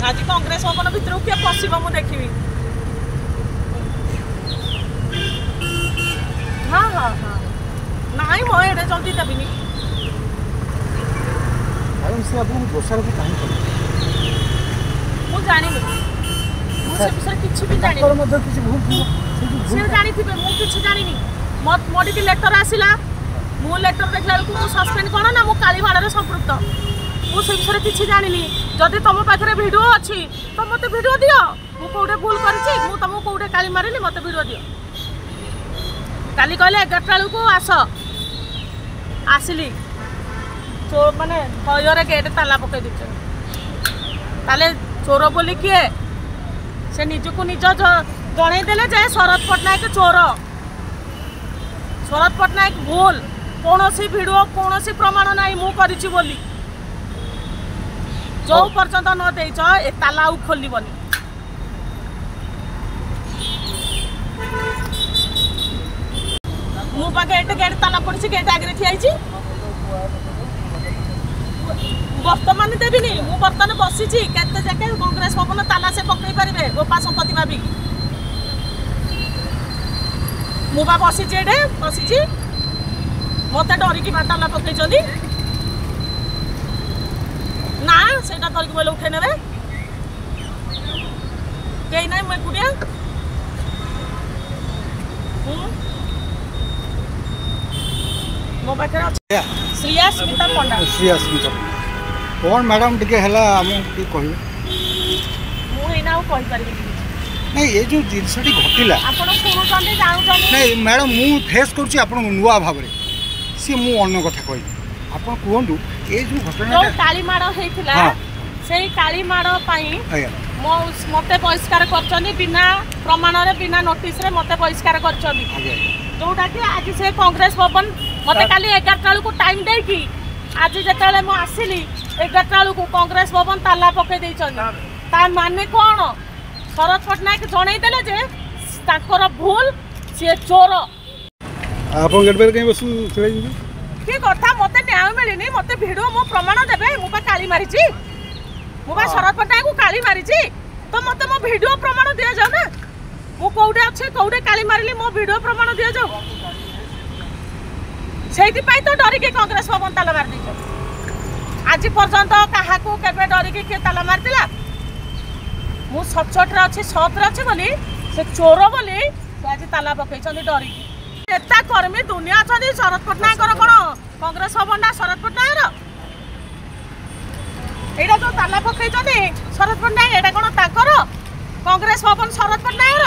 आज कांग्रेस भवन भितर किए पशब मुझे देखी। हाँ हाँ हाँ नाई मो एडे जल्दी देविनी मु जानी से विषय किसी भी जानी सी जानी थे मुझे जानी मोटी लेटर आसला मु लेटर देखला बेलू सस्पेंड कौन ना मुझे कालीमाड़ संपृक्त मुझे विषय किसी जानी जदि तुम पाखे भिड अच्छी तो मत भिड दियो मु कौटे भूल कर तुमको कौटे काली मारे मत भिड दियो काली कहले 11टा बेलू आस आसली चोर माने भयर गेट ताला पकई दीचे ताले चोर बोली किए से निजको निज जनईदेले जे शरद पट्टनायक चोर शरद पट्टनायक भूल कौन भिडियो कौन प्रमाण ना मु करिछि बोली जो पर्यंत न देच ए ताला खोलबनी मु गेट गेट ताला पड़ी गेट आगे ठियाई बर्तमान देविनी मु बर्तमान बसी केते जाके कांग्रेस भवन ताला से पकई पारे गोपा संपत्ति भाभी मुबा बसी बसी मत डरिकी ताला पकई ना से धरिक बोले उठे ने कहीं ना मुझे कुड़िया मो पाखे श्रिया स्मिता पंडा श्रिया स्मिता कौन मैडम टिके हला हम की कहबे मु एना कहि परिबे नहीं ये जो जिनसटी घटिला आपण सुनु चंदे जानु चंदे नहीं मैडम मु फेस करछि आपण नुवा भाबरे सी मु अन्य कथा कहि आपण कोहंदु ए जो घटना जो कालीमाड़ हेतिला सेही कालीमाड़ पई मते बहिष्कार करछनी बिना प्रमाण रे बिना नोटिस रे मते बहिष्कार करछनी जोटा कि आज से कांग्रेस भवन मते काली 11टा बेलू टाइम दे कि आज जेतेले मो आसिली 11टा बेलू कांग्रेस भवन ताला पके देछनी ता माने कोन शरद पट्टनायक जणई देले जे ताकर भूल से चोर आपन गेट पर कहीं बसु चले की कथा मते न्याय मिलिनी मते भिडियो मो प्रमाण देबे मो पा काली मारिची मो बा शरद पट्टनायक को काली मारिची तो मते मो भिडियो प्रमाण दिया जाऊ ना मो कोउडे अछि कोउडे काली मारिली मो वीडियो प्रमाण दिया जाऊ सेति पई तो डरी के कांग्रेस भवन ताला मार दी आज पर्यंत काहा को केबे डरी के ताला मार दिला मु सचोट रे अछि सत रे अछि बोली से चोर बोली से आज ताला पकई छन डरी नेता कर्मी दुनिया छन शरद पट्टनायक कोन कांग्रेस भवन ना शरद पट्टनायक एडा जो ताला पकई छन शरद पट्टनायक एडा कोन ताकर कांग्रेस भवन शरद पट्टनायक